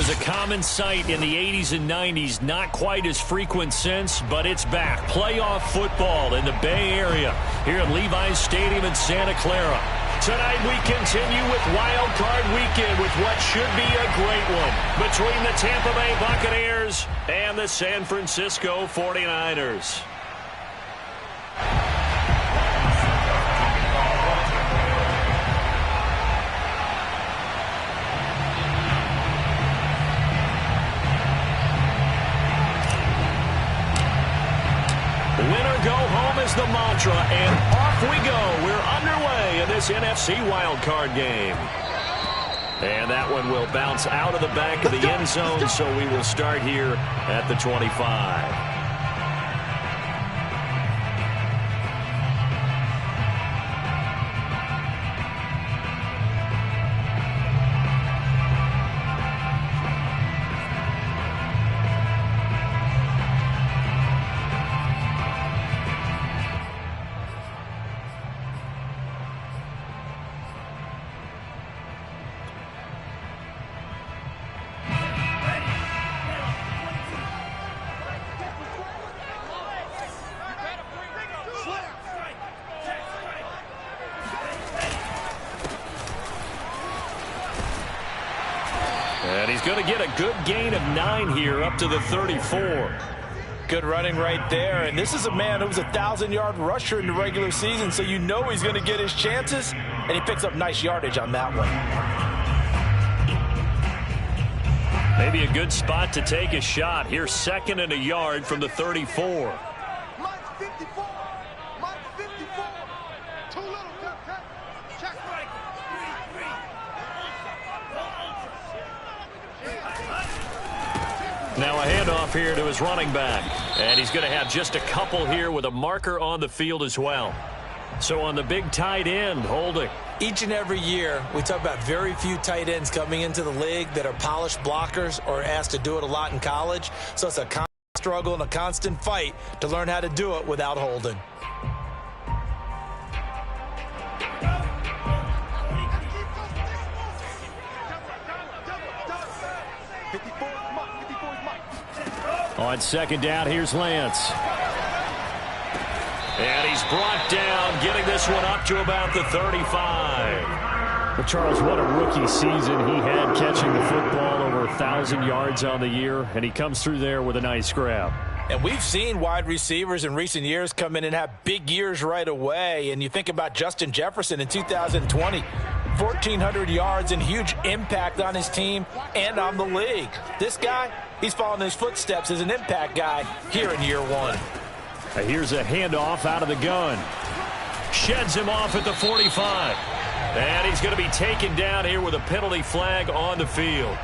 was a common sight in the 80s and 90s, not quite as frequent since, but it's back. Playoff football in the Bay Area here at Levi's Stadium in Santa Clara. Tonight we continue with Wild Card Weekend with what should be a great one between the Tampa Bay Buccaneers and the San Francisco 49ers. Winner go home is the mantra, and off we go. We're underway in this NFC wildcard game. And that one will bounce out of the back of the end zone, so we will start here at the 25. And he's going to get a good gain of 9 here up to the 34. Good running right there. And this is a man who was a 1,000-yard rusher in the regular season, so you know he's going to get his chances. And he picks up nice yardage on that one. Maybe a good spot to take a shot. Here's 2nd and a yard from the 34. Now a handoff here to his running back. And he's going to have just a couple here with a marker on the field as well. So on the big tight end, holding. Each and every year, we talk about very few tight ends coming into the league that are polished blockers or asked to do it a lot in college. So it's a constant struggle and a constant fight to learn how to do it without holding. On 2nd down, here's Lance. And he's brought down, getting this one up to about the 35. Well, Charles, what a rookie season he had catching the football, over 1,000 yards on the year, and he comes through there with a nice grab. And we've seen wide receivers in recent years come in and have big years right away. And you think about Justin Jefferson in 2020, 1,400 yards and huge impact on his team and on the league. This guy, he's following his footsteps as an impact guy here in year 1. Here's a handoff out of the gun. Sheds him off at the 45. And he's going to be taken down here with a penalty flag on the field.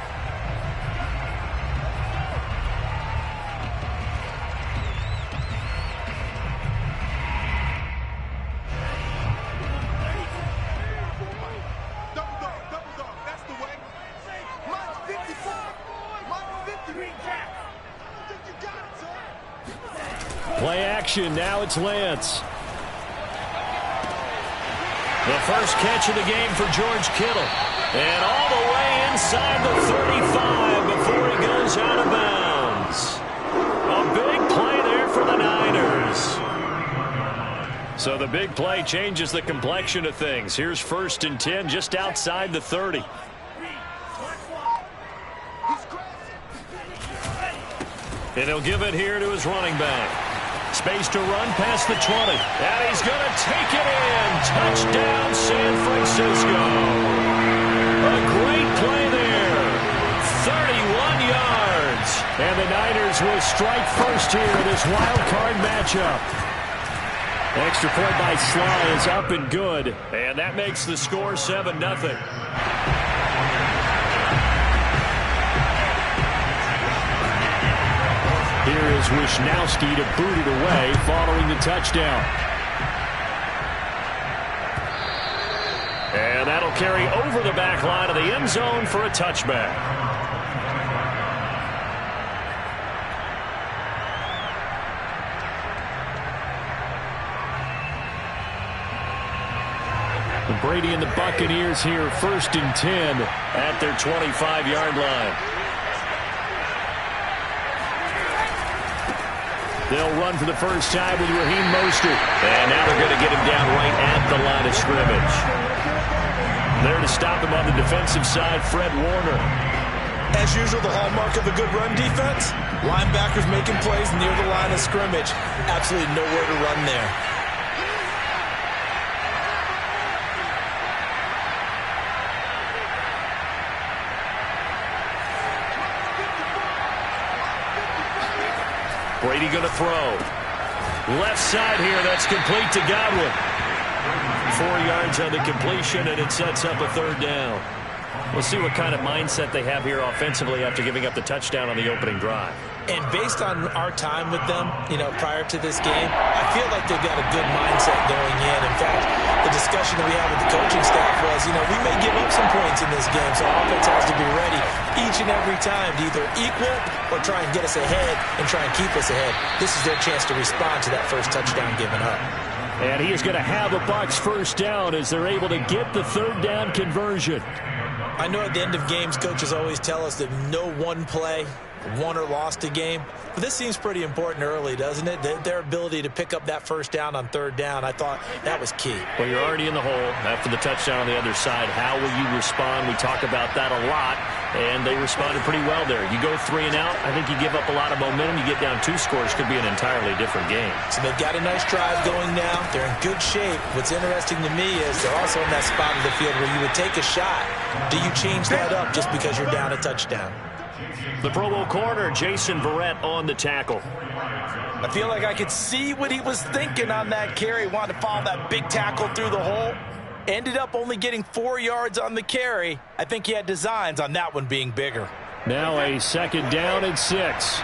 Play action, now it's Lance. The first catch of the game for George Kittle. And all the way inside the 35 before he goes out of bounds. A big play there for the Niners. So the big play changes the complexion of things. Here's 1st and 10 just outside the 30. And he'll give it here to his running back. Space to run past the 20. And he's going to take it in. Touchdown, San Francisco. A great play there. 31 yards. And the Niners will strike first here in this wild card matchup. Extra point by Sly is up and good. And that makes the score 7-0. Here is Wishnowski to boot it away following the touchdown. And that'll carry over the back line of the end zone for a touchback. Brady and the Buccaneers here 1st and 10 at their 25-yard line. They'll run for the first time with Raheem Mostert. And now they're going to get him down right at the line of scrimmage. There to stop him on the defensive side, Fred Warner. As usual, the hallmark of a good run defense, linebackers making plays near the line of scrimmage. Absolutely nowhere to run there. Brady going to throw. Left side here, that's complete to Godwin. 4 yards on the completion, and it sets up a third down. We'll see what kind of mindset they have here offensively after giving up the touchdown on the opening drive. And based on our time with them, prior to this game, I feel like they've got a good mindset going in. In fact, the discussion that we had with the coaching staff was, we may give up some points in this game, so our offense has to be ready each and every time to either equal or try and get us ahead and try and keep us ahead. This is their chance to respond to that first touchdown given up. And he is going to have a Bucs first down as they're able to get the third down conversion. I know at the end of games, coaches always tell us that no one play won or lost a game. But this seems pretty important early, doesn't it? Their ability to pick up that first down on third down, I thought that was key. Well, you're already in the hole after the touchdown on the other side. How will you respond? We talk about that a lot, and they responded pretty well there. You go 3 and out, I think you give up a lot of momentum. You get down 2 scores, could be an entirely different game. So they've got a nice drive going now. They're in good shape. What's interesting to me is they're also in that spot of the field where you would take a shot. Do you change that up just because you're down a touchdown? The Pro Bowl corner, Jason Verrett, on the tackle. I feel like I could see what he was thinking on that carry. Wanted to follow that big tackle through the hole. Ended up only getting 4 yards on the carry. I think he had designs on that one being bigger. Now a second down and 6.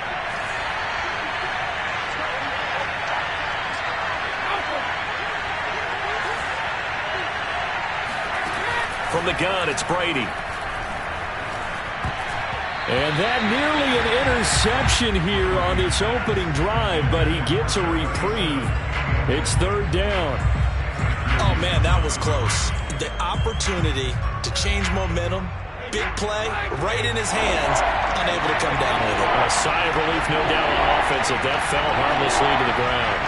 From the gun, it's Brady. And that nearly an interception here on this opening drive, but he gets a reprieve. It's third down. Oh, man, that was close. The opportunity to change momentum, big play, right in his hands, unable to come down with it. A sigh of relief, no doubt, on offense, if that fell harmlessly to the ground.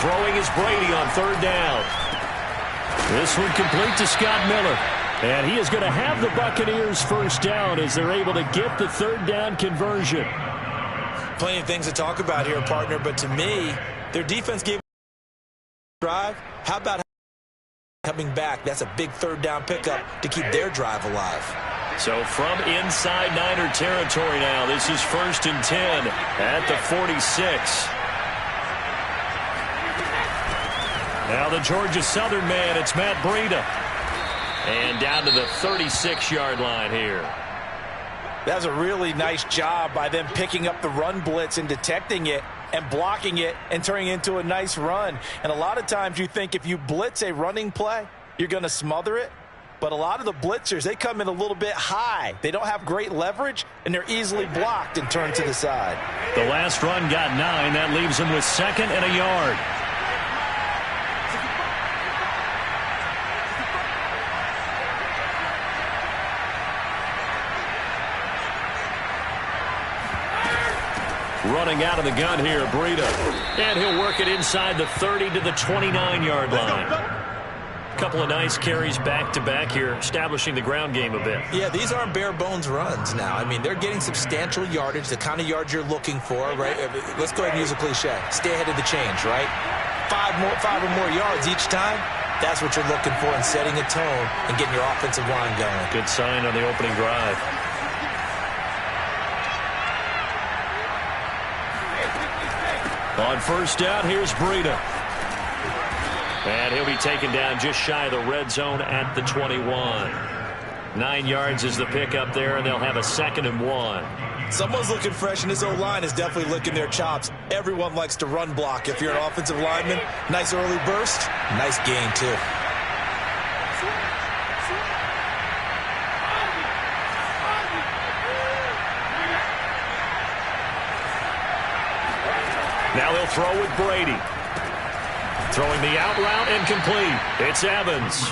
Throwing is Brady on third down. This one complete to Scott Miller. And he is going to have the Buccaneers first down as they're able to get the third down conversion. Plenty of things to talk about here, partner, but to me, their defense gave drive. How about coming back? That's a big third down pickup to keep their drive alive. So from inside Niner territory now, this is 1st and 10 at the 46. Now the Georgia Southern man, it's Matt Breida. And down to the 36-yard line here. That was a really nice job by them picking up the run blitz and detecting it and blocking it and turning it into a nice run. And a lot of times you think if you blitz a running play, you're going to smother it. But a lot of the blitzers, they come in a little bit high. They don't have great leverage, and they're easily blocked and turned to the side. The last run got 9. That leaves them with 2nd and a yard. Running out of the gun here, Breida. And he'll work it inside the 30 to the 29-yard line. A couple of nice carries back-to-back here, establishing the ground game a bit. Yeah, these aren't bare-bones runs now. I mean, they're getting substantial yardage, the kind of yards you're looking for, right? Let's go ahead and use a cliche. Stay ahead of the change, right? 5 or more yards each time. That's what you're looking for in setting a tone and getting your offensive line going. Good sign on the opening drive. On first down, here's Breida. And he'll be taken down just shy of the red zone at the 21. 9 yards is the pickup there, and they'll have a 2nd and 1. Someone's looking fresh, and this O-line is definitely licking their chops. Everyone likes to run block. If you're an offensive lineman, nice early burst, nice gain, too. Now they'll throw with Brady. Throwing the out route and complete. It's Evans.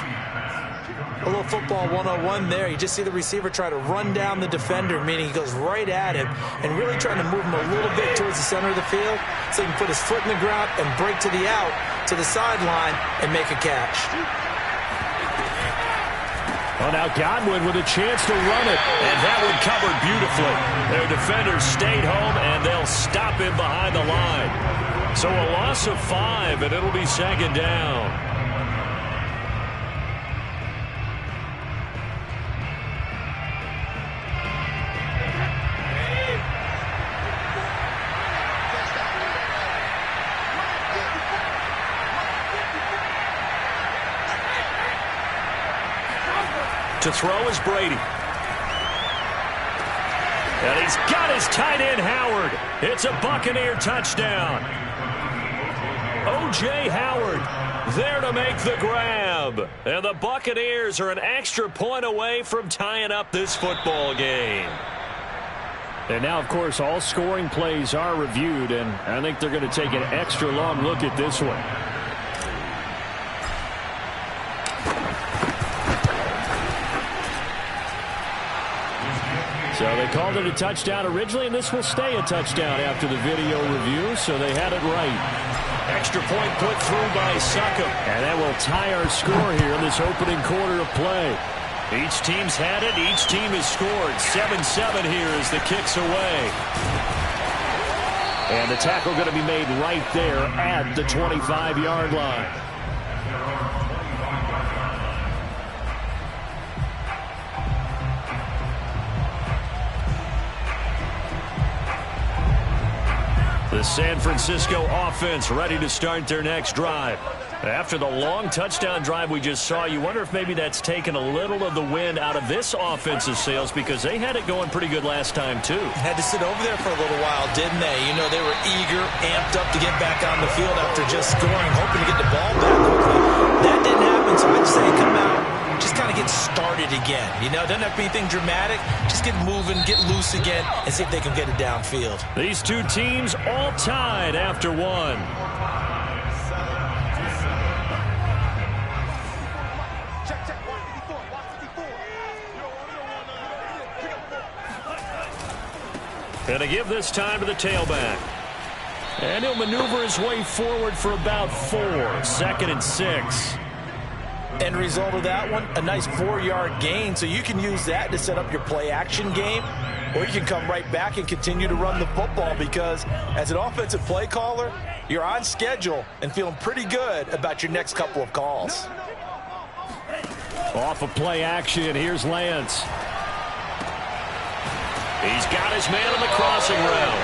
A little football 101 there. You just see the receiver try to run down the defender, meaning he goes right at him and really trying to move him a little bit towards the center of the field so he can put his foot in the ground and break to the out, to the sideline, and make a catch. Well, now Godwin with a chance to run it. And that one covered beautifully. Their defenders stayed home, and they'll stop him behind the line. So a loss of 5, and it'll be second down. To throw is Brady. And he's got his tight end, Howard. It's a Buccaneer touchdown. O.J. Howard there to make the grab. And the Buccaneers are an extra point away from tying up this football game. And now, of course, all scoring plays are reviewed, and I think they're going to take an extra long look at this one. So they called it a touchdown originally, and this will stay a touchdown after the video review, so they had it right. Extra point put through by Succop. And that will tie our score here in this opening quarter of play. Each team's had it. Each team has scored. 7-7 here as the kick's away. And the tackle going to be made right there at the 25-yard line. The San Francisco offense ready to start their next drive. After the long touchdown drive we just saw, you wonder if maybe that's taken a little of the wind out of this offensive sails because they had it going pretty good last time, too. Had to sit over there for a little while, didn't they? You know, they were eager, amped up to get back on the field after just scoring, hoping to get the ball back quickly. That didn't happen, so I'd say come out, just kind of get started again. You know, doesn't have to be anything dramatic. Just get moving, get loose again, and see if they can get it downfield. These two teams all tied after one. And to give this time to the tailback. And he'll maneuver his way forward for about 4. 2nd and 6. End result of that one, a nice 4-yard gain. So you can use that to set up your play-action game, or you can come right back and continue to run the football because as an offensive play caller, you're on schedule and feeling pretty good about your next couple of calls. Off of play action, here's Lance. He's got his man on the crossing route.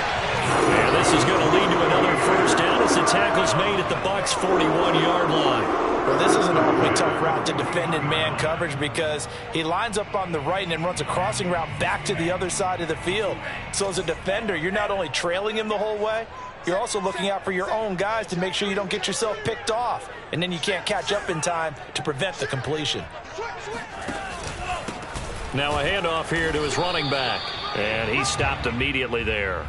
And this is going to lead to another first down as the tackle's made at the Bucs' 41-yard line. Well, this is an awfully tough route to defend in man coverage because he lines up on the right and then runs a crossing route back to the other side of the field. So as a defender, you're not only trailing him the whole way, you're also looking out for your own guys to make sure you don't get yourself picked off. And then you can't catch up in time to prevent the completion. Now a handoff here to his running back. And he stopped immediately there.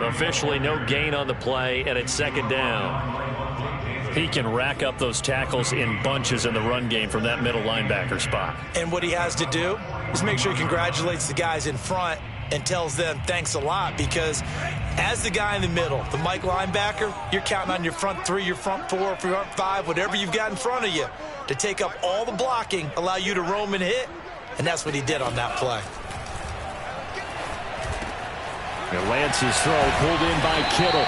Officially no gain on the play, and it's second down. He can rack up those tackles in bunches in the run game from that middle linebacker spot. And what he has to do is make sure he congratulates the guys in front and tells them thanks a lot, because as the guy in the middle, the Mike linebacker, you're counting on your front 3, your front 4, front 5, whatever you've got in front of you to take up all the blocking, allow you to roam and hit, and that's what he did on that play. And Lance's throw pulled in by Kittle.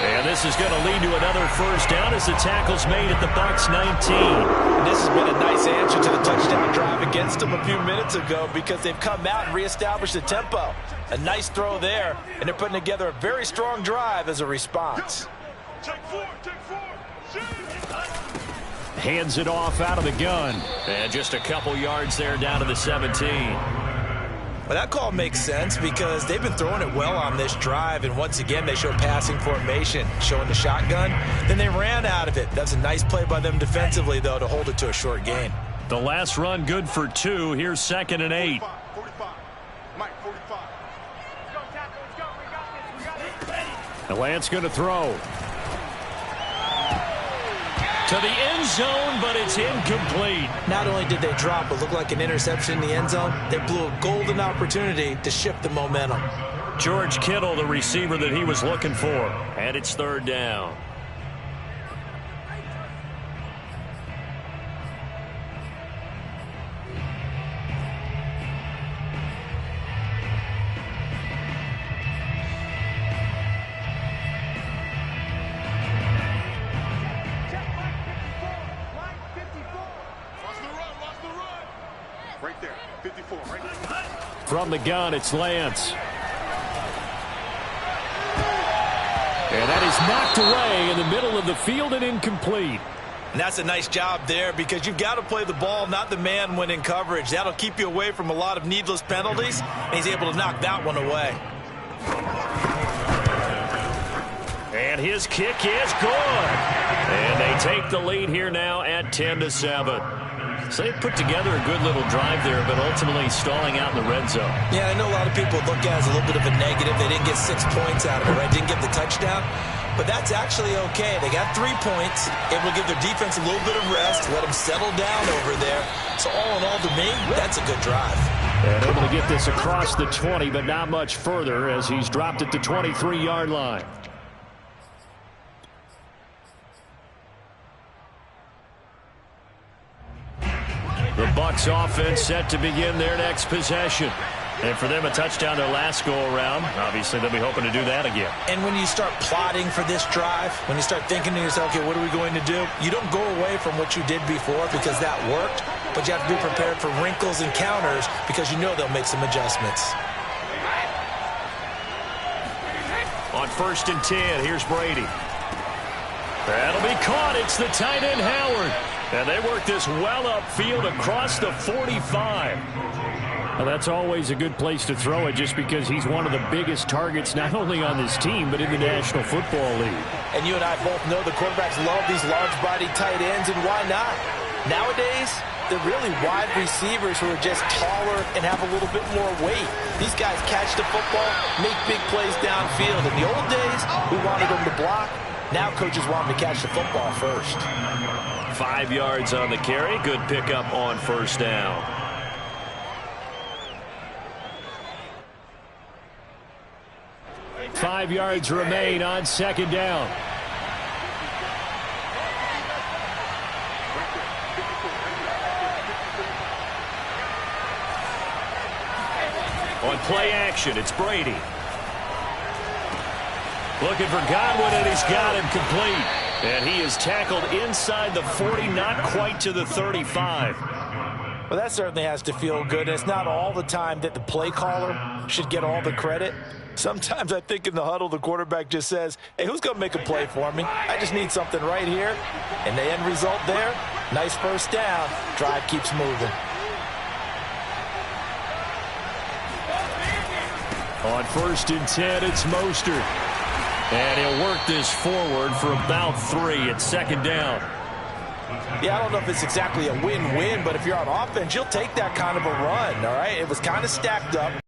And this is going to lead to another first down as the tackle's made at the Bucs' 19. And this has been a nice answer to the touchdown drive against them a few minutes ago because they've come out and reestablished the tempo. A nice throw there, and they're putting together a very strong drive as a response. Hands it off out of the gun. And just a couple yards there down to the 17. Well, that call makes sense because they've been throwing it well on this drive, and once again they show passing formation, showing the shotgun. Then they ran out of it. That's a nice play by them defensively, though, to hold it to a short gain. The last run good for 2. Here's 2nd and 8. And Lance going to throw. To the end zone, but it's incomplete. Not only did they drop what looked like an interception in the end zone, they blew a golden opportunity to shift the momentum. George Kittle, the receiver that he was looking for. And it's third down. Right there, 54, right there. From the gun, it's Lance. And that is knocked away in the middle of the field and incomplete. And that's a nice job there because you've got to play the ball, not the man when in coverage. That'll keep you away from a lot of needless penalties, and he's able to knock that one away. And his kick is good. And they take the lead here now at 10-7. So they put together a good little drive there, but ultimately stalling out in the red zone. Yeah, I know a lot of people look at it as a little bit of a negative. They didn't get 6 points out of it, right? Didn't get the touchdown. But that's actually okay. They got 3 points, able to give their defense a little bit of rest, let them settle down over there. So all in all, to me, that's a good drive. And able to get this across the 20, but not much further as he's dropped it to 23-yard line. The Bucs offense set to begin their next possession. And for them, a touchdown their last go-around. Obviously, they'll be hoping to do that again. And when you start plotting for this drive, when you start thinking to yourself, okay, what are we going to do? You don't go away from what you did before because that worked, but you have to be prepared for wrinkles and counters because you know they'll make some adjustments. On 1st and 10, here's Brady. That'll be caught. It's the tight end, Howard. And they work this well upfield across the 45. Well, that's always a good place to throw it just because he's one of the biggest targets not only on this team but in the National Football League. And you and I both know the quarterbacks love these large-bodied tight ends, and why not? Nowadays, they're really wide receivers who are just taller and have a little bit more weight. These guys catch the football, make big plays downfield. In the old days, we wanted them to block. Now coaches want them to catch the football first. 5 yards on the carry. Good pickup on 1st down. Five yards remain on 2nd down. On play action, it's Brady. Looking for Godwin, and he's got him complete. And he is tackled inside the 40, not quite to the 35. Well, that certainly has to feel good. It's not all the time that the play caller should get all the credit. Sometimes I think in the huddle, the quarterback just says, hey, who's going to make a play for me? I just need something right here. And the end result there, nice 1st down. Drive keeps moving. On 1st and 10, it's Mostert. And he'll work this forward for about 3 at 2nd down. Yeah, I don't know if it's exactly a win-win, but if you're on offense, you'll take that kind of a run, all right? It was kind of stacked up,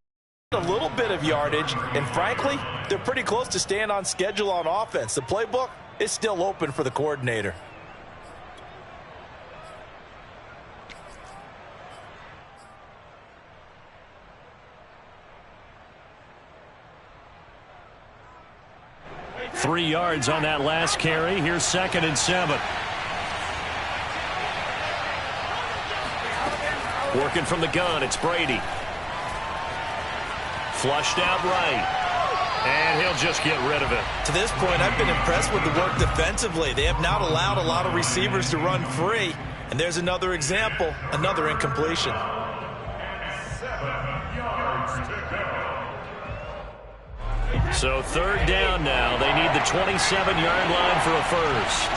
a little bit of yardage, and frankly, they're pretty close to staying on schedule on offense. The playbook is still open for the coordinator. Three yards on that last carry. Here's 2nd and 7. Working from the gun, it's Brady. Flushed out right. And he'll just get rid of it. To this point, I've been impressed with the work defensively. They have not allowed a lot of receivers to run free. And there's another example, another incompletion. 7 yards to go. So 3rd down now. They need the 27-yard line for a first.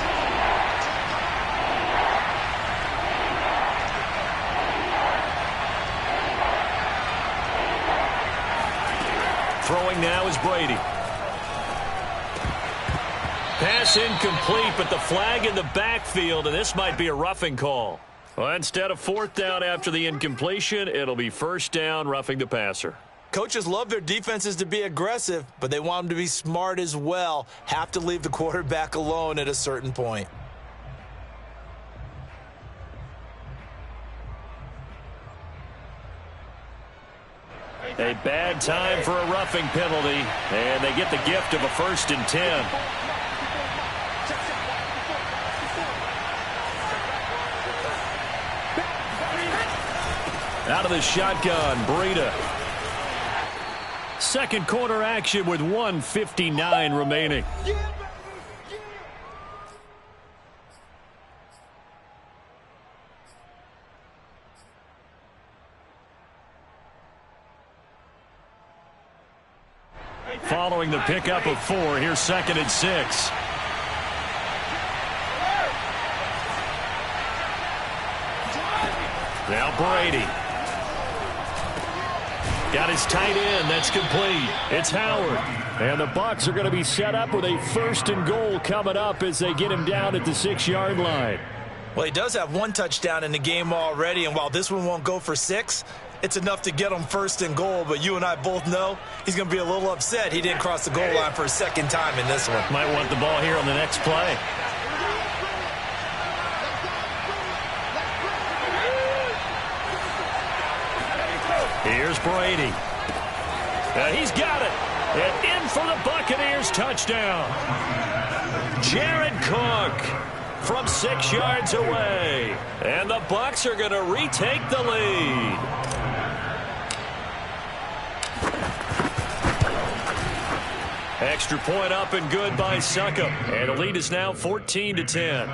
Throwing now is Brady. Pass incomplete, but the flag in the backfield, and this might be a roughing call. Well, instead of 4th down after the incompletion, it'll be 1st down, roughing the passer. Coaches love their defenses to be aggressive, but they want them to be smart as well. Have to leave the quarterback alone at a certain point. A bad time for a roughing penalty, and they get the gift of a 1st and 10. Out of the shotgun, Breida. Second quarter action with 1:59 remaining. Following the pickup of 4, here's 2nd and 6. Now Brady. Got his tight end. That's complete. It's Howard. And the Bucs are going to be set up with a 1st and goal coming up as they get him down at the 6-yard line. Well, he does have 1 touchdown in the game already, and while this one won't go for 6, it's enough to get him 1st and goal. But you and I both know he's going to be a little upset he didn't cross the goal line for a 2nd time in this one. Might want the ball here on the next play. Here's Brady. He's got it. And in for the Buccaneers touchdown. Jared Cook from 6 yards away. And the Bucs are going to retake the lead. Extra point up and good by Succop. And the lead is now 14-10.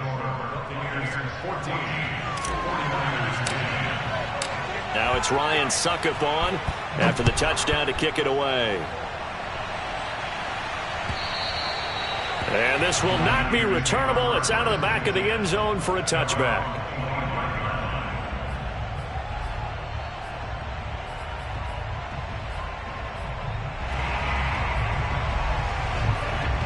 Now it's Ryan Succop on after the touchdown to kick it away. And this will not be returnable. It's out of the back of the end zone for a touchback.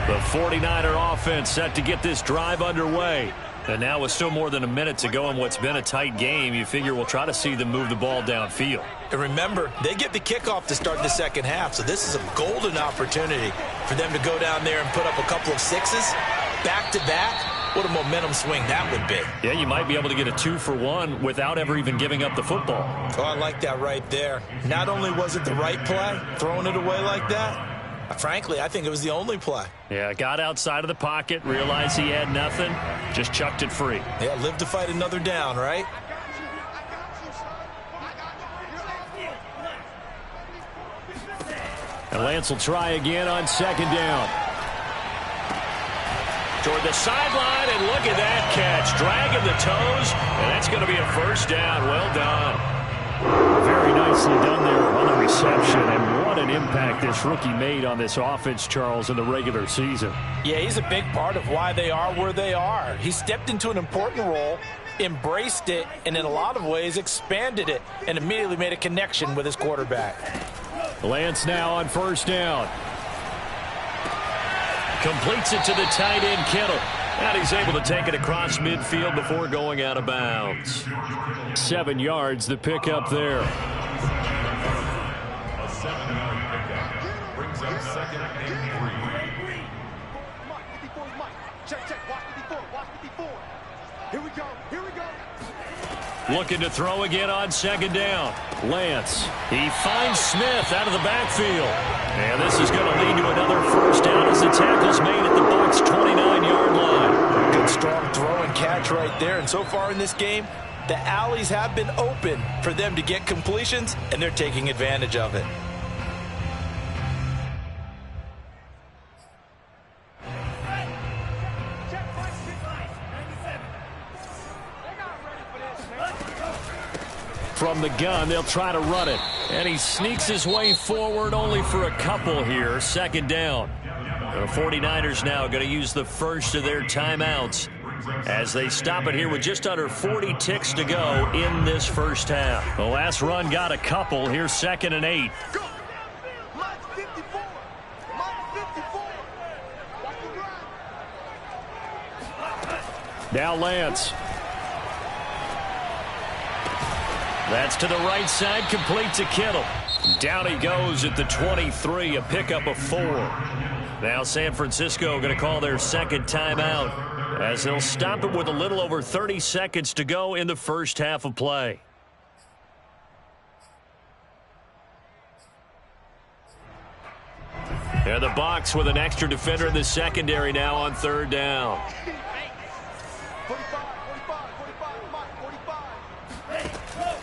The 49er offense set to get this drive underway. And now with still more than a minute to go in what's been a tight game, you figure we'll try to see them move the ball downfield. And remember, they get the kickoff to start the second half, so this is a golden opportunity for them to go down there and put up a couple of 6s back-to-back. What a momentum swing that would be. Yeah, you might be able to get a 2-for-1 without ever even giving up the football. Oh, I like that right there. Not only was it the right play, throwing it away like that, frankly, I think it was the only play. Yeah, got outside of the pocket, realized he had nothing, just chucked it free. Yeah, live to fight another down, right? And Lance will try again on 2nd down. Toward the sideline, and look at that catch. Dragging the toes, and that's going to be a 1st down. Well done. Very nicely done there on the reception, and what an impact this rookie made on this offense, Charles, in the regular season. Yeah, he's a big part of why they are where they are. He stepped into an important role, embraced it, and in a lot of ways expanded it, and immediately made a connection with his quarterback. Lance now on 1st down. Completes it to the tight end, Kittle. And he's able to take it across midfield before going out of bounds. 7 yards, the pickup there. A 7-yard pickup brings up 2nd and 3. Check. Watch the before. Here we go. Looking to throw again on 2nd down. Lance. He finds Smith out of the backfield. And this is going to lead to another 1st down as the tackle's made at the Bucs' 29-yard line. Good strong throw and catch right there. And so far in this game, the alleys have been open for them to get completions, and they're taking advantage of it. From the gun, they'll try to run it. And he sneaks his way forward only for a couple here. 2nd down. The 49ers now going to use the first of their timeouts as they stop it here with just under 40 ticks to go in this first half. The last run got a couple. Here's 2nd and 8. Now Lance. That's to the right side, complete to Kittle. Down he goes at the 23, a pickup of 4. Now San Francisco going to call their 2nd timeout as they'll stop it with a little over 30 seconds to go in the first half of play. And the Bucs with an extra defender in the secondary now on third down.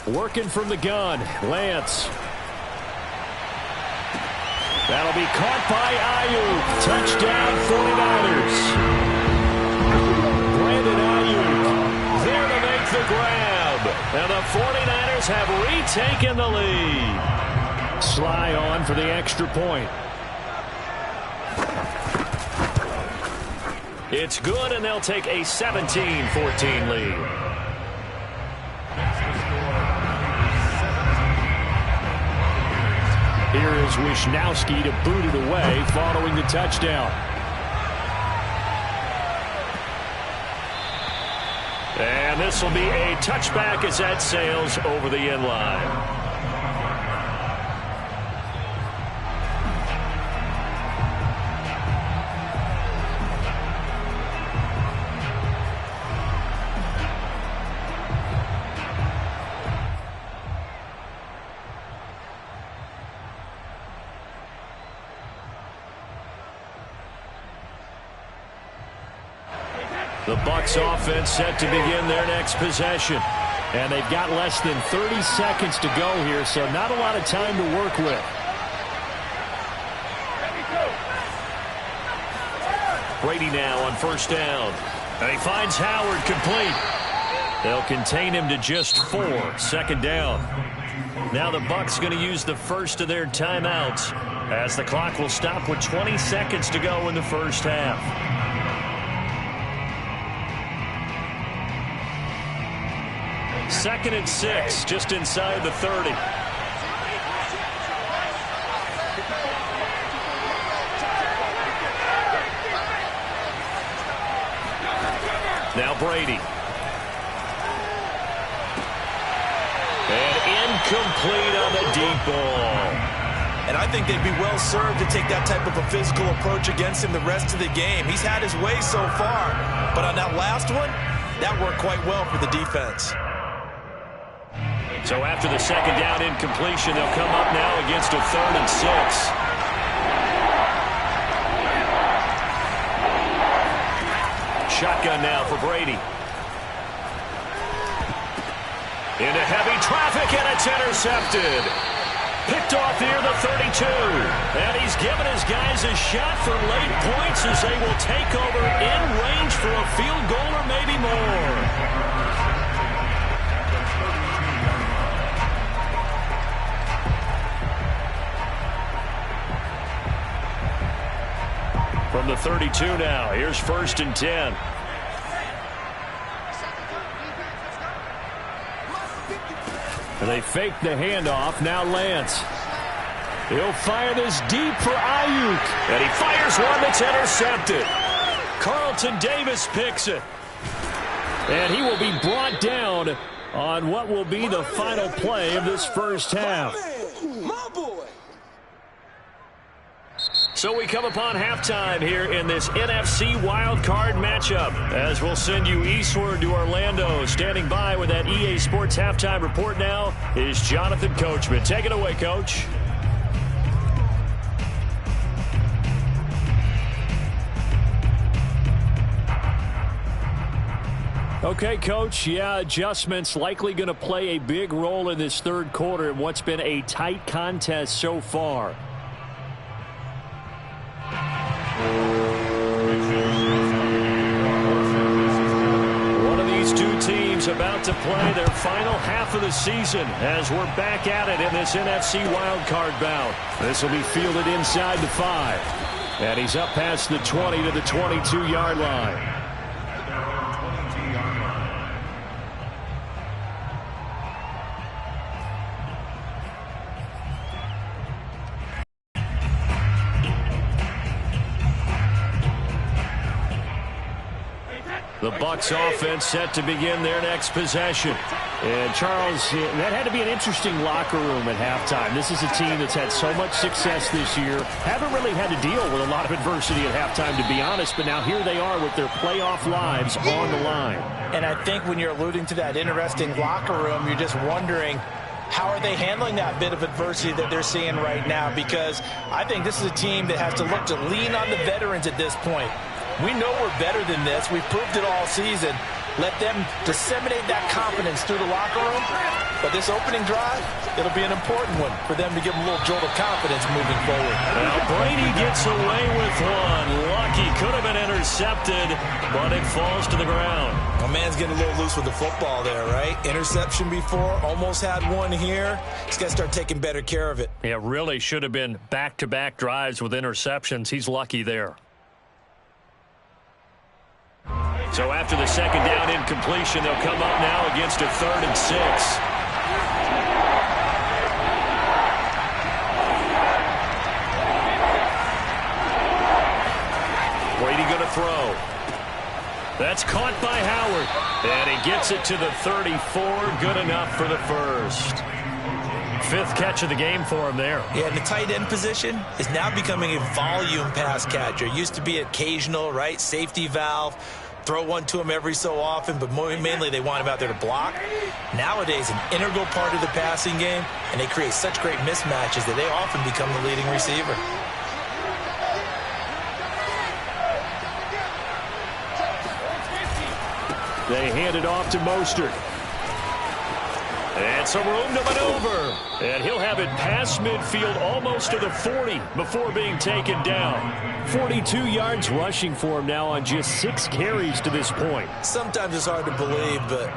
Working from the gun, Lance. That'll be caught by Ayuk. Touchdown, 49ers. Brandon Ayuk there to make the grab. And the 49ers have retaken the lead. Sly on for the extra point. It's good, and they'll take a 17-14 lead. Here is Wisnowski to boot it away following the touchdown. And this will be a touchback as that sails over the end line. The Bucs offense set to begin their next possession. And they've got less than 30 seconds to go here, so not a lot of time to work with. Brady now on first down. And he finds Howard complete. They'll contain him to just 4. Second down. Now the Bucs going to use the first of their timeouts as the clock will stop with 20 seconds to go in the first half. Second and 6, just inside the 30. Now Brady. And incomplete on the deep ball. And I think they'd be well served to take that type of a physical approach against him the rest of the game. He's had his way so far, but on that last one, that worked quite well for the defense. So after the second down incompletion, they'll come up now against a 3rd and 6. Shotgun now for Brady. Into heavy traffic, and it's intercepted. Picked off near the 32. And he's given his guys a shot for late points as they will take over in range for a field goal or maybe more. From the 32 now, here's 1st and 10. And they fake the handoff. Now Lance. He'll fire this deep for Ayuk. And he fires one that's intercepted. Carlton Davis picks it. And he will be brought down on what will be the final play of this first half. So we come upon halftime here in this NFC wildcard matchup as we'll send you eastward to Orlando. Standing by with that EA Sports halftime report now is Jonathan Coachman. Take it away, Coach. Okay, Coach. Yeah, adjustments likely going to play a big role in this third quarter in what's been a tight contest so far. One of these two teams about to play their final half of the season as we're back at it in this NFC wildcard bout. This will be fielded inside the 5. And he's up past the 20 to the 22-yard line. The Bucs offense set to begin their next possession. And, Charles, that had to be an interesting locker room at halftime. This is a team that's had so much success this year. Haven't really had to deal with a lot of adversity at halftime, to be honest. But now here they are with their playoff lives on the line. And I think when you're alluding to that interesting locker room, you're just wondering, How are they handling that bit of adversity that they're seeing right now? Because I think this is a team that has to look to lean on the veterans at this point. We know we're better than this. We've proved it all season. Let them disseminate that confidence through the locker room. But this opening drive, it'll be an important one for them to give them a little jolt of confidence moving forward. Now Brady gets away with one. Lucky, could have been intercepted, but it falls to the ground. My man's getting a little loose with the football there, right? Interception before, almost had one here. He's got to start taking better care of it. Yeah, really should have been back-to-back drives with interceptions. He's lucky there. So after the second down incompletion, they'll come up now against a 3rd and 6. Brady going to throw. That's caught by Howard. And he gets it to the 34. Good enough for the first. 5th catch of the game for him there. Yeah, and the tight end position is now becoming a volume pass catcher. Used to be occasional, right? Safety valve. Throw one to him every so often, but mainly they want him out there to block. Nowadays, an integral part of the passing game, and they create such great mismatches that they often become the leading receiver. They hand it off to Mostert. And some room to maneuver. And he'll have it past midfield almost to the 40 before being taken down. 42 yards rushing for him now on just 6 carries to this point. Sometimes it's hard to believe, but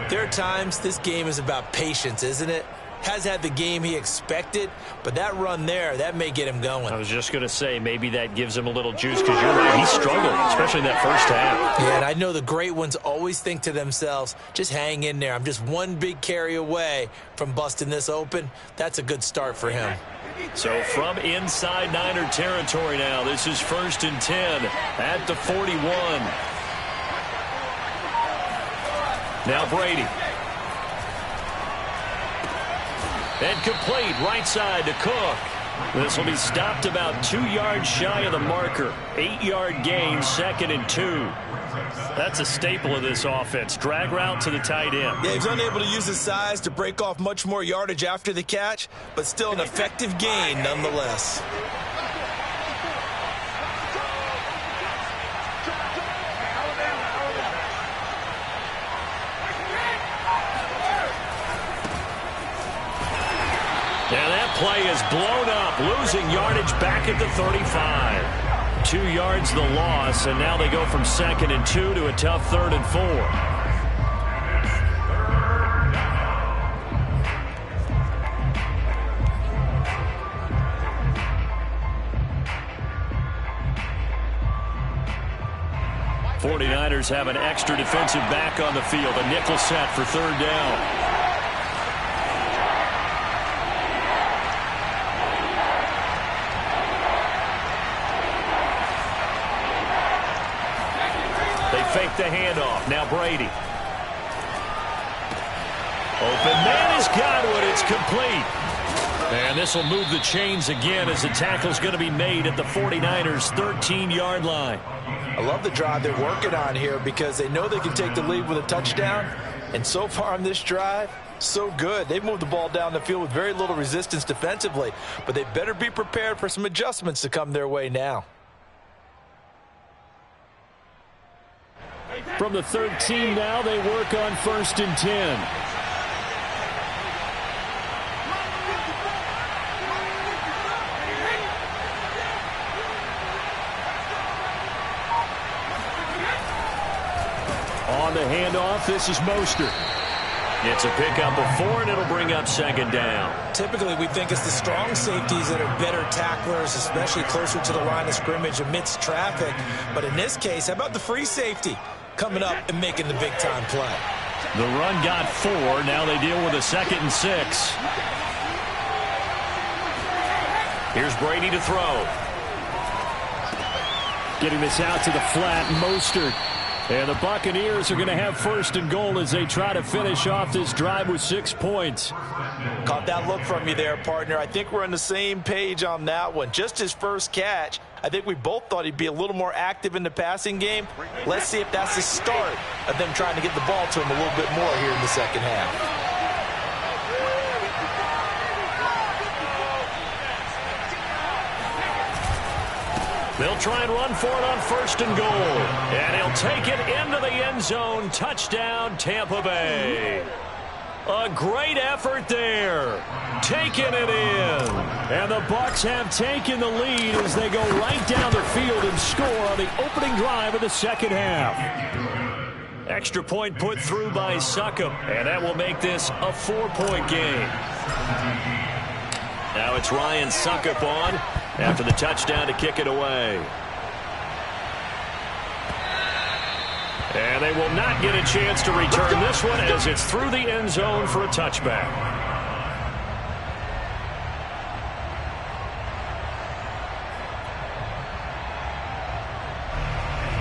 there are times this game is about patience, isn't it? Has had the game he expected, but that run there, that may get him going. I was just going to say, maybe that gives him a little juice, because you're right, he struggled, especially in that first half. Yeah, and I know the great ones always think to themselves, just hang in there. I'm just one big carry away from busting this open. That's a good start for him. So from inside Niner territory now, this is 1st and 10 at the 41. Now Brady. And complete right side to Cook. This will be stopped about 2 yards shy of the marker. 8-yard gain, 2nd and 2. That's a staple of this offense. Drag route to the tight end. Yeah, he's unable to use his size to break off much more yardage after the catch, but still an effective gain nonetheless. Now that play is blown up, losing yardage back at the 35. 2 yards the loss, and now they go from 2nd and 2 to a tough 3rd and 4. '49ers have an extra defensive back on the field, a nickel set for 3rd down. Fake the handoff. Now Brady. Open man has got it. It's complete. And this will move the chains again as the tackle's going to be made at the 49ers' 13-yard line. I love the drive they're working on here because they know they can take the lead with a touchdown. And so far on this drive, so good. They've moved the ball down the field with very little resistance defensively. But they better be prepared for some adjustments to come their way now. From the 13 now, they work on 1st and 10. On the handoff, this is Mostert. It's a pickup of 4, and it'll bring up 2nd down. Typically, we think it's the strong safeties that are better tacklers, especially closer to the line of scrimmage amidst traffic. But in this case, how about the free safety coming up and making the big-time play? The run got 4. Now they deal with a 2nd and 6. Here's Brady to throw. Getting this out to the flat, Mostert. And the Buccaneers are going to have 1st and goal as they try to finish off this drive with 6 points. Caught that look from you there, partner. I think we're on the same page on that one. Just his first catch. I think we both thought he'd be a little more active in the passing game. Let's see if that's the start of them trying to get the ball to him a little bit more here in the second half. They'll try and run for it on 1st and goal. And he'll take it into the end zone. Touchdown, Tampa Bay. A great effort there. Taking it in. And the Bucs have taken the lead as they go right down the field and score on the opening drive of the second half. Extra point put through by Succop. And that will make this a 4-point game. Now it's Ryan Succop on after the touchdown to kick it away. And they will not get a chance to return this one as it's through the end zone for a touchback.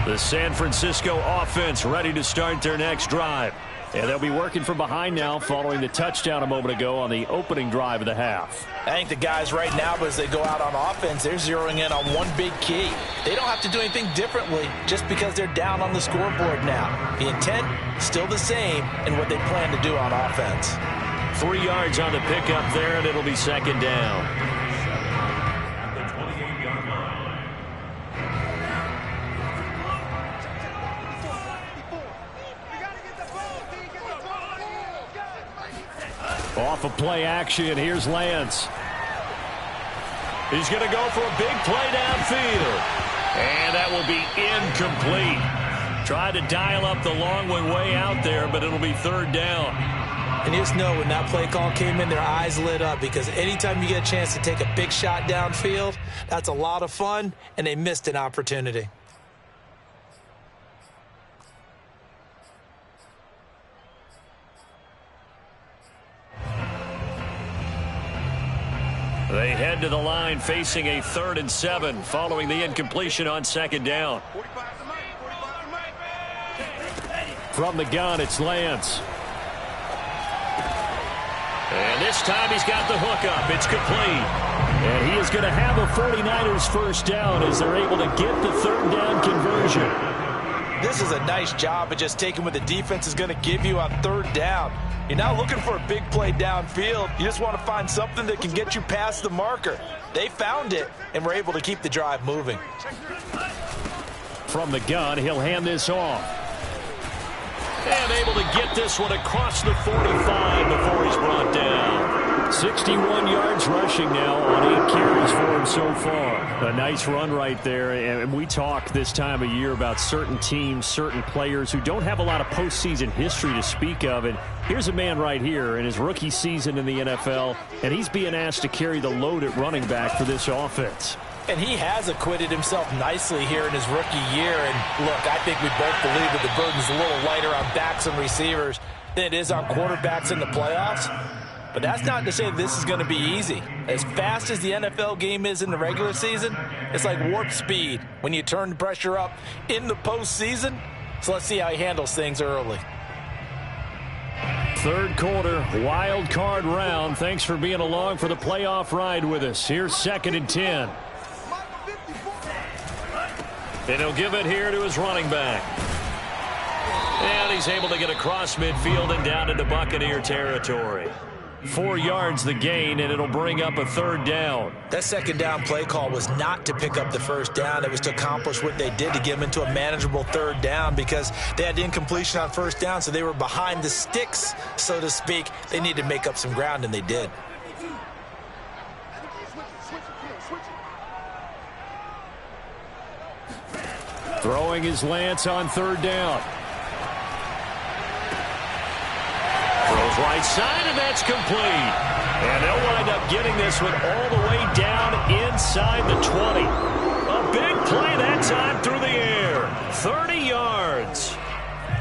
The San Francisco offense ready to start their next drive. And they'll be working from behind now following the touchdown a moment ago on the opening drive of the half. I think the guys right now, as they go out on offense, they're zeroing in on one big key. They don't have to do anything differently just because they're down on the scoreboard now. The intent still the same in what they plan to do on offense. 3 yards on the pickup there, and it'll be second down. Off of play action, here's Lance. He's going to go for a big play downfield. And that will be incomplete. Tried to dial up the long one way out there, but it'll be 3rd down. And just know when that play call came in, their eyes lit up because anytime you get a chance to take a big shot downfield, that's a lot of fun, and they missed an opportunity. They head to the line facing a 3rd and 7 following the incompletion on 2nd down. From the gun, it's Lance. And this time he's got the hook up. It's complete. And he is going to have a 49ers first down as they're able to get the 3rd down conversion. This is a nice job of just taking what the defense is going to give you on 3rd down. You're not looking for a big play downfield. You just want to find something that can get you past the marker. They found it and were able to keep the drive moving. From the gun, he'll hand this off. And able to get this one across the 45 before he's brought down. 61 yards rushing now on 8 carries for him so far. A nice run right there. And we talk this time of year about certain teams, certain players who don't have a lot of postseason history to speak of. And here's a man right here in his rookie season in the NFL, and he's being asked to carry the load at running back for this offense. And he has acquitted himself nicely here in his rookie year. And look, I think we both believe that the burden's a little lighter on backs and receivers than it is on quarterbacks in the playoffs. But that's not to say this is going to be easy. As fast as the NFL game is in the regular season, it's like warp speed when you turn the pressure up in the postseason. So let's see how he handles things early. 3rd quarter, wild card round. Thanks for being along for the playoff ride with us. Here's 2nd and 10. And he'll give it here to his running back. And he's able to get across midfield and down into Buccaneer territory. 4 yards the gain, and it'll bring up a 3rd down. That 2nd down play call was not to pick up the 1st down. It was to accomplish what they did to get them into a manageable 3rd down because they had incompletion on 1st down, so they were behind the sticks, so to speak. They needed to make up some ground, and they did. Throwing his Lance on 3rd down. Throws right side, and that's complete. And they'll wind up getting this one all the way down inside the 20. A big play that time through the air. 30 yards.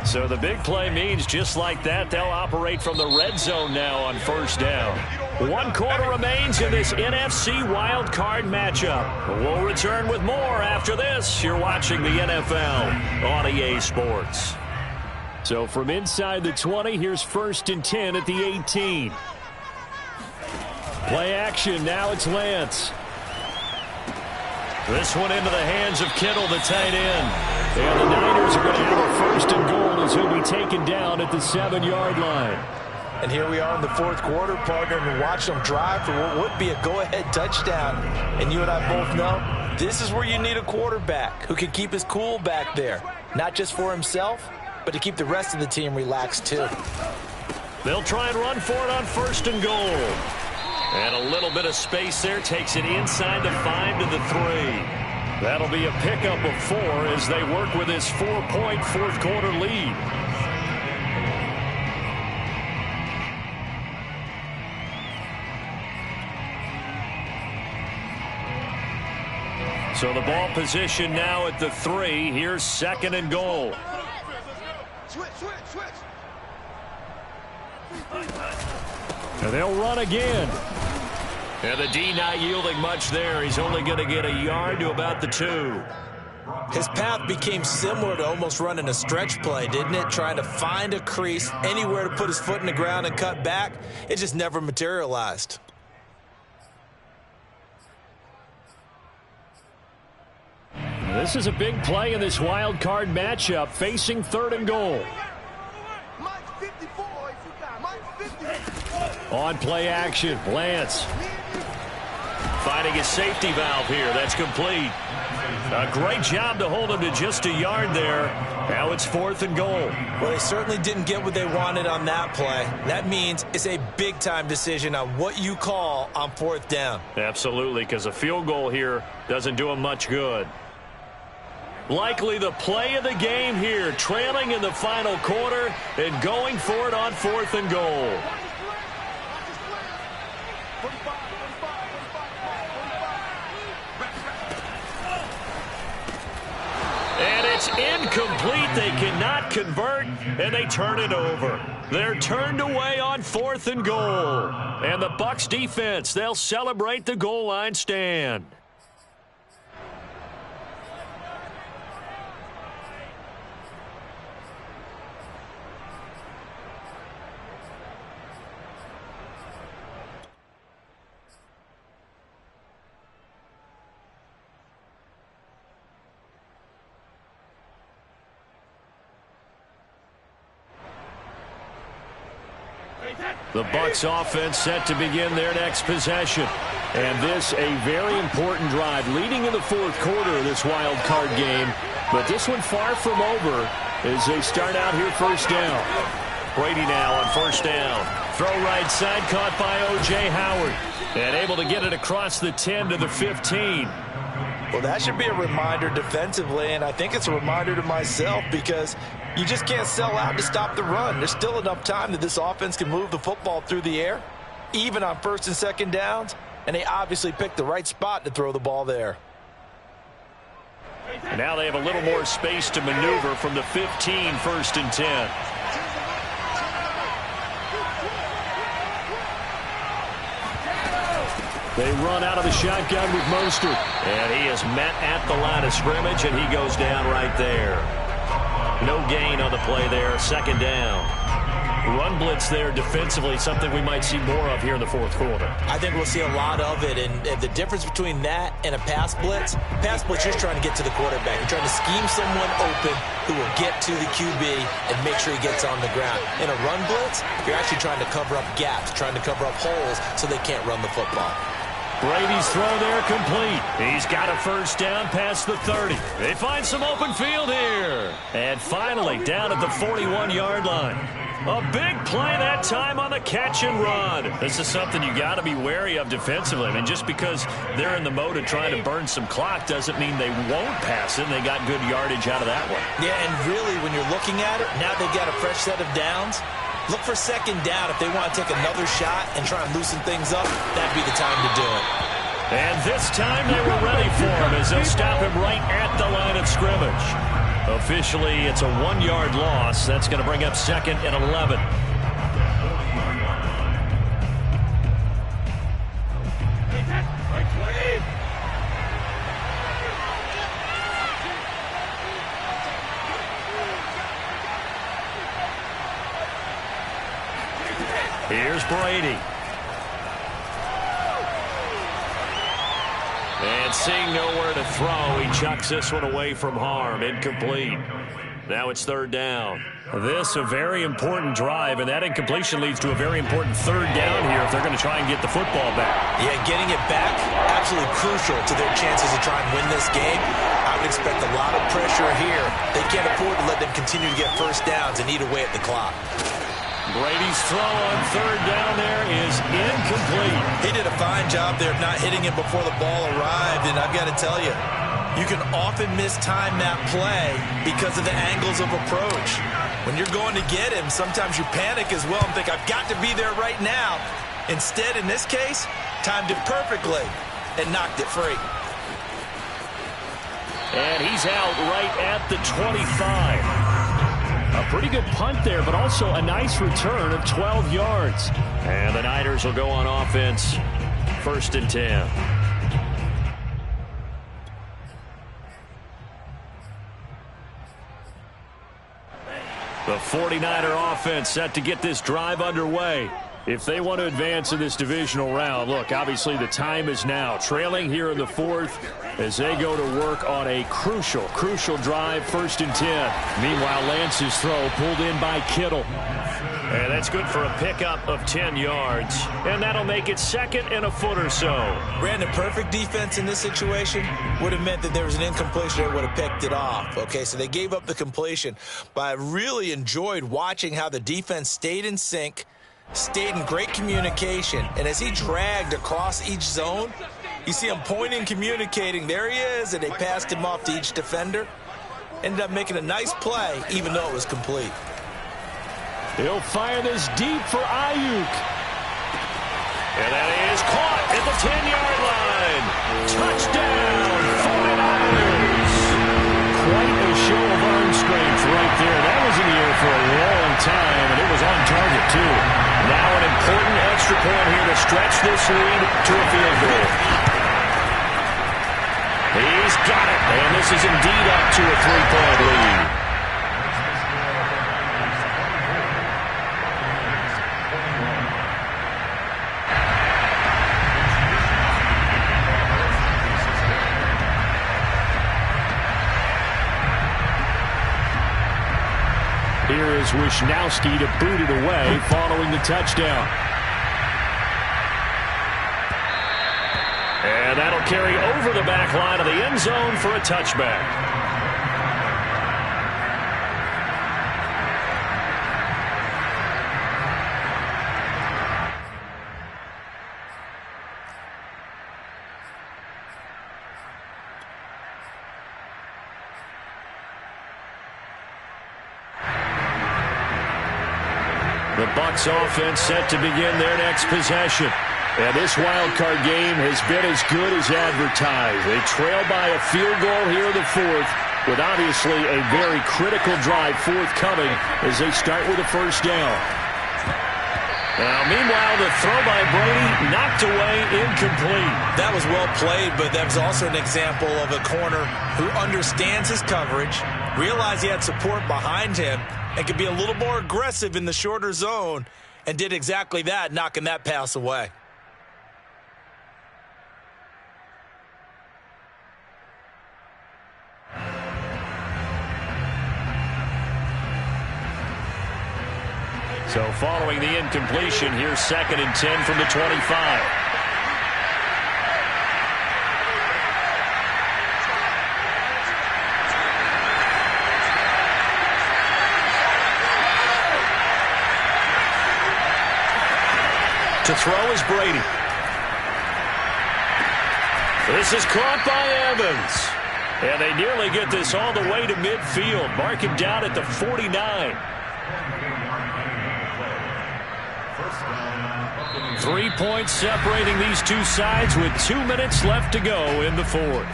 So the big play means just like that, they'll operate from the red zone now on 1st down. 1 quarter remains in this NFC wild card matchup. We'll return with more after this. You're watching the NFL on EA Sports. So from inside the 20, here's 1st and 10 at the 18. Play action, now it's Lance. This one into the hands of Kittle, the tight end. And the Niners are going to have a 1st and goal as he'll be taken down at the 7-yard line. And here we are in the 4th quarter, partner, and watch them drive for what would be a go-ahead touchdown. And you and I both know This is where you need a quarterback who can keep his cool back there, not just for himself, but to keep the rest of the team relaxed too. They'll try and run for it on 1st and goal. And a little bit of space there takes it inside the 5 to the 3. That'll be a pickup of 4 as they work with this 4-point fourth quarter lead. So the ball position now at the 3. Here's 2nd and goal. And they'll run again. And the D not yielding much there. He's only going to get a yard to about the 2. His path became similar to almost running a stretch play, didn't it? Trying to find a crease, anywhere to put his foot in the ground and cut back. It just never materialized. This is a big play in this wild card matchup, facing 3rd and goal. On play action, Lance finding his safety valve here. That's complete. A great job to hold him to just a yard there. Now it's 4th and goal. Well, they certainly didn't get what they wanted on that play. That means it's a big-time decision on what you call on 4th down. Absolutely, because a field goal here doesn't do him much good. Likely the play of the game here, trailing in the final quarter and going for it on 4th and goal. And it's incomplete. They cannot convert, and they turn it over. They're turned away on 4th and goal. And the Bucs defense, they'll celebrate the goal line stand. The Bucs offense set to begin their next possession. And this a very important drive leading in the 4th quarter of this wild card game. But this one far from over as they start out here 1st down. Brady now on 1st down. Throw right side caught by O.J. Howard. And able to get it across the 10 to the 15. Well, that should be a reminder defensively, and I think it's a reminder to myself because you just can't sell out to stop the run. There's still enough time that this offense can move the football through the air, even on 1st and 2nd downs, and they obviously picked the right spot to throw the ball there. And now they have a little more space to maneuver from the 15, 1st and 10. They run out of the shotgun with Mostert. And he is met at the line of scrimmage, and he goes down right there. No gain on the play there, 2nd down. Run blitz there defensively, something we might see more of here in the 4th quarter. I think we'll see a lot of it, and the difference between that and a pass blitz, you're trying to get to the quarterback. You're trying to scheme someone open who will get to the QB and make sure he gets on the ground. In a run blitz, you're actually trying to cover up gaps, trying to cover up holes so they can't run the football. Brady's throw there complete. He's got a 1st down past the 30. They find some open field here. And finally down at the 41-yard line. A big play that time on the catch and run. This is something you got to be wary of defensively. I mean, just because they're in the mode of trying to burn some clock doesn't mean they won't pass it. They got good yardage out of that one. Yeah, and really when you're looking at it, now they've got a fresh set of downs. Look for 2nd down. If they want to take another shot and try and loosen things up, that'd be the time to do it. And this time they were ready for him as they'll stop him right at the line of scrimmage. Officially, it's a 1-yard loss. That's going to bring up 2nd and 11. Here's Brady. And seeing nowhere to throw, he chucks this one away from harm. Incomplete. Now it's third down. This a very important drive, and that incompletion leads to a very important third down here if they're going to try and get the football back. Yeah, getting it back, absolutely crucial to their chances to try and win this game. I would expect a lot of pressure here. They can't afford to let them continue to get first downs and eat away at the clock. Brady's throw on third down there is incomplete. He did a fine job there of not hitting it before the ball arrived, and I've got to tell you, you can often mistime that play because of the angles of approach. When you're going to get him, sometimes you panic as well and think, I've got to be there right now. Instead, in this case, timed it perfectly and knocked it free. And he's out right at the 25. A pretty good punt there, but also a nice return of 12 yards. And the Niners will go on offense, 1st and 10. The 49er offense set to get this drive underway. If they want to advance in this divisional round, look, obviously the time is now. Trailing here in the 4th as they go to work on a crucial drive, 1st and 10. Meanwhile, Lance's throw pulled in by Kittle. And that's good for a pickup of 10 yards. And that'll make it 2nd and a foot or so. Brandon, perfect defense in this situation would have meant that there was an incompletion that would have picked it off. Okay, so they gave up the completion. But I really enjoyed watching how the defense stayed in sync, stayed in great communication. And as he dragged across each zone, you see him pointing, communicating. There he is, and they passed him off to each defender. Ended up making a nice play, even though it was complete. He'll fire this deep for Ayuk. And that is caught at the 10-yard line. Touchdown, 49ers. Quite a show of arm strength right there. That was in the air for a long time, and it was on target, too. Now an important extra point here to stretch this lead to a field goal. He's got it, and this is indeed up to a 3-point lead. Here is Wisnowski to boot it away following the touchdown. And that'll carry over the back line of the end zone for a touchback. The Bucs offense set to begin their next possession. And this wild card game has been as good as advertised. They trail by a field goal here in the 4th with obviously a very critical drive forthcoming as they start with a first down. Now, meanwhile, the throw by Brady knocked away, incomplete. That was well played, but that was also an example of a corner who understands his coverage, realized he had support behind him, and could be a little more aggressive in the shorter zone, and did exactly that, knocking that pass away. So following the incompletion, here's 2nd and 10 from the 25. To throw is Brady. This is caught by Evans. And they nearly get this all the way to midfield. Mark him down at the 49. 3 points separating these two sides with 2 minutes left to go in the 4th.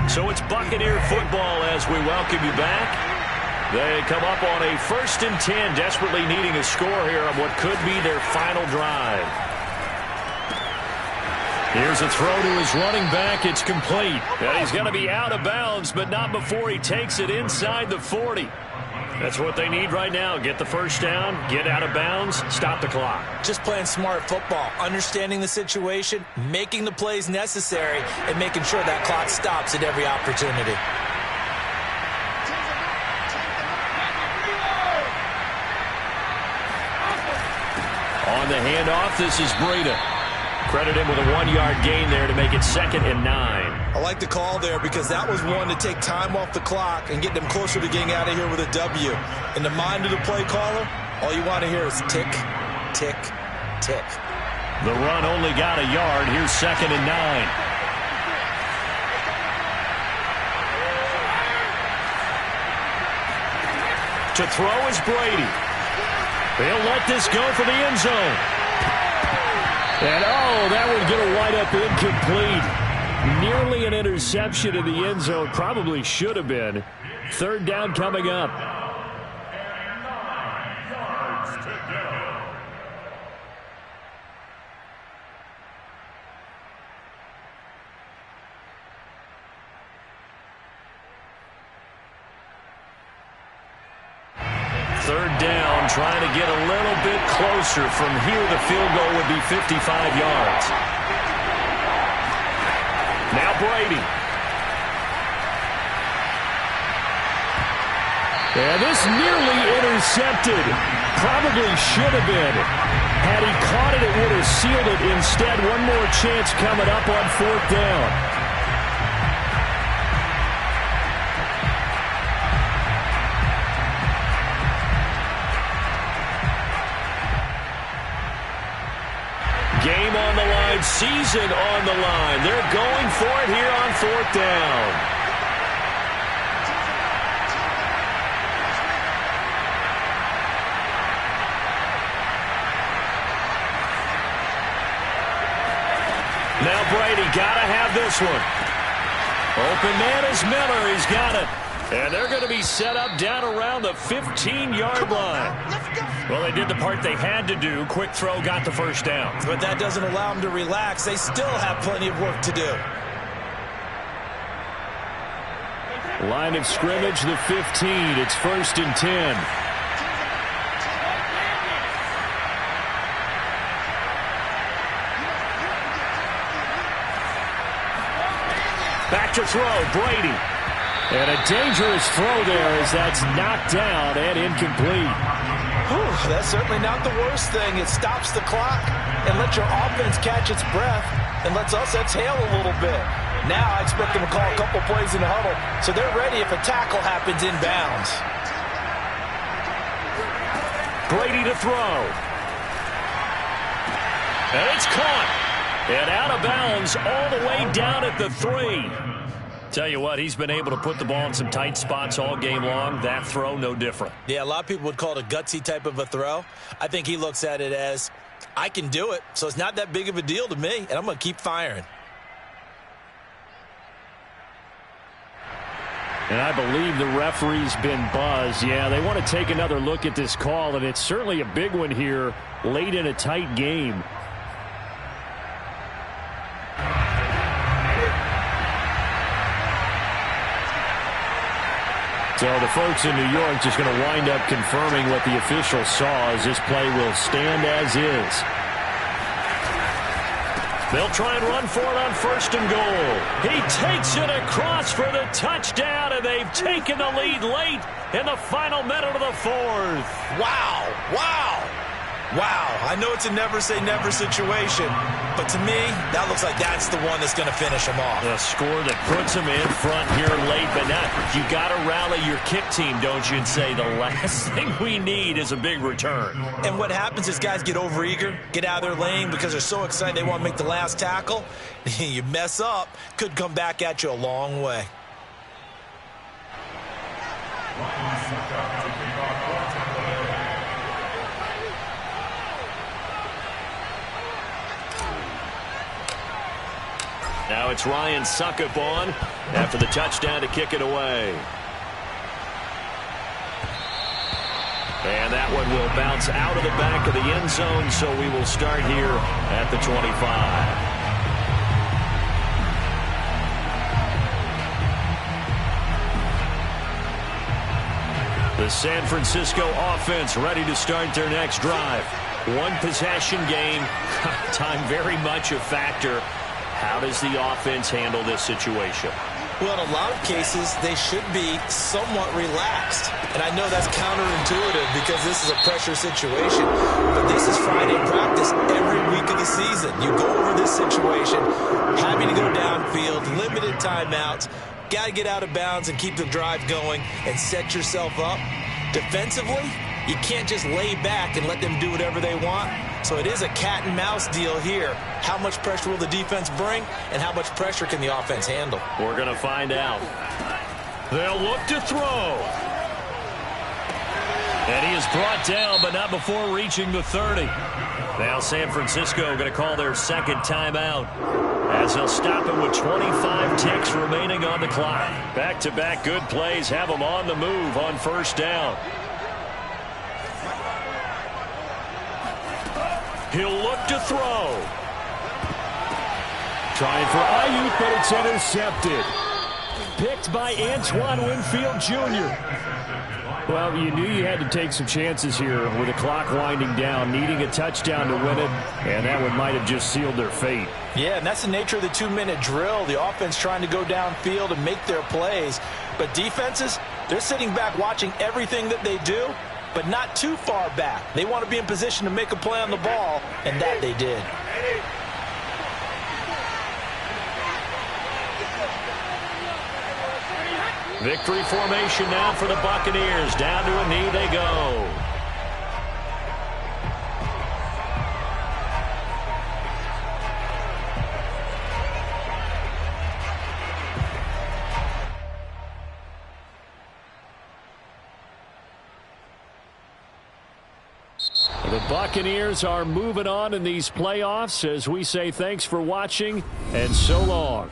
So it's Buccaneer football as we welcome you back. They come up on a 1st and 10, desperately needing a score here on what could be their final drive. Here's a throw to his running back. It's complete. And he's going to be out of bounds, but not before he takes it inside the 40. That's what they need right now. Get the first down, get out of bounds, stop the clock. Just playing smart football, understanding the situation, making the plays necessary, and making sure that clock stops at every opportunity. On the handoff, this is Breida. Credit him with a 1-yard gain there to make it 2nd and 9. I like the call there because that was one to take time off the clock and get them closer to getting out of here with a W. In the mind of the play caller, all you want to hear is tick, tick, tick. The run only got a yard. Here's 2nd and 9. To throw is Brady. They'll let this go for the end zone. And, oh, that one's going to wind up incomplete. Nearly an interception in the end zone. Probably should have been. 3rd down coming up. Third down, trying to get a little bit closer. From here, the field goal would be 55 yards. Now Brady. And this nearly intercepted. Probably should have been. Had he caught it, it would have sealed it. Instead, one more chance coming up on 4th down. Game on the line, season on the line. They're going for it here on 4th down. Now Brady, gotta have this one. Open man is Miller, he's got it. And they're going to be set up down around the 15-yard line. Well, they did the part they had to do. Quick throw, got the first down. But that doesn't allow them to relax. They still have plenty of work to do. Line of scrimmage, the 15. It's 1st and 10. Back to throw, Brady. And a dangerous throw there as that's knocked down and incomplete. Whew, that's certainly not the worst thing. It stops the clock and lets your offense catch its breath and lets us exhale a little bit. Now I expect them to call a couple plays in the huddle so they're ready if a tackle happens inbounds. Brady to throw. And it's caught. And out of bounds all the way down at the 3. Tell you what, he's been able to put the ball in some tight spots all game long. That throw, no different. Yeah, a lot of people would call it a gutsy type of a throw. I think he looks at it as, I can do it, so it's not that big of a deal to me, and I'm going to keep firing. And I believe the referee's been buzzed. Yeah, they want to take another look at this call, and it's certainly a big one here late in a tight game. So the folks in New York just going to wind up confirming what the official saw as this play will stand as is. They'll try and run for it on 1st and goal. He takes it across for the touchdown, and they've taken the lead late in the final minute of the 4th. Wow, wow. Wow, I know it's a never-say-never situation, but to me, that looks like that's the one that's going to finish them off. A score that puts them in front here late, but now you got to rally your kick team, don't you, and say the last thing we need is a big return. And what happens is guys get overeager, get out of their lane because they're so excited they want to make the last tackle. You mess up, could come back at you a long way. Now it's Ryan Suckup on after the touchdown to kick it away. And that one will bounce out of the back of the end zone, so we will start here at the 25. The San Francisco offense ready to start their next drive. One possession game. Time very much a factor. How does the offense handle this situation? Well, in a lot of cases, they should be somewhat relaxed. And I know that's counterintuitive because this is a pressure situation. But this is Friday practice every week of the season. You go over this situation, having to go downfield, limited timeouts, got to get out of bounds and keep the drive going and set yourself up. Defensively, you can't just lay back and let them do whatever they want. So it is a cat and mouse deal here. How much pressure will the defense bring, and how much pressure can the offense handle? We're going to find out. They'll look to throw. And he is brought down, but not before reaching the 30. Now San Francisco going to call their second timeout, as they'll stop it with 25 ticks remaining on the clock. Back-to-back good plays have them on the move on first down. He'll look to throw. Trying for Ayuk, but it's intercepted. Picked by Antoine Winfield Jr. Well, you knew you had to take some chances here with the clock winding down, needing a touchdown to win it, and that one might have just sealed their fate. Yeah, and that's the nature of the 2-minute drill. The offense trying to go downfield and make their plays. But defenses, they're sitting back watching everything that they do, but not too far back. They want to be in position to make a play on the ball, and that they did. Victory formation now for the Buccaneers. Down to a knee they go. The Buccaneers are moving on in these playoffs as we say thanks for watching and so long.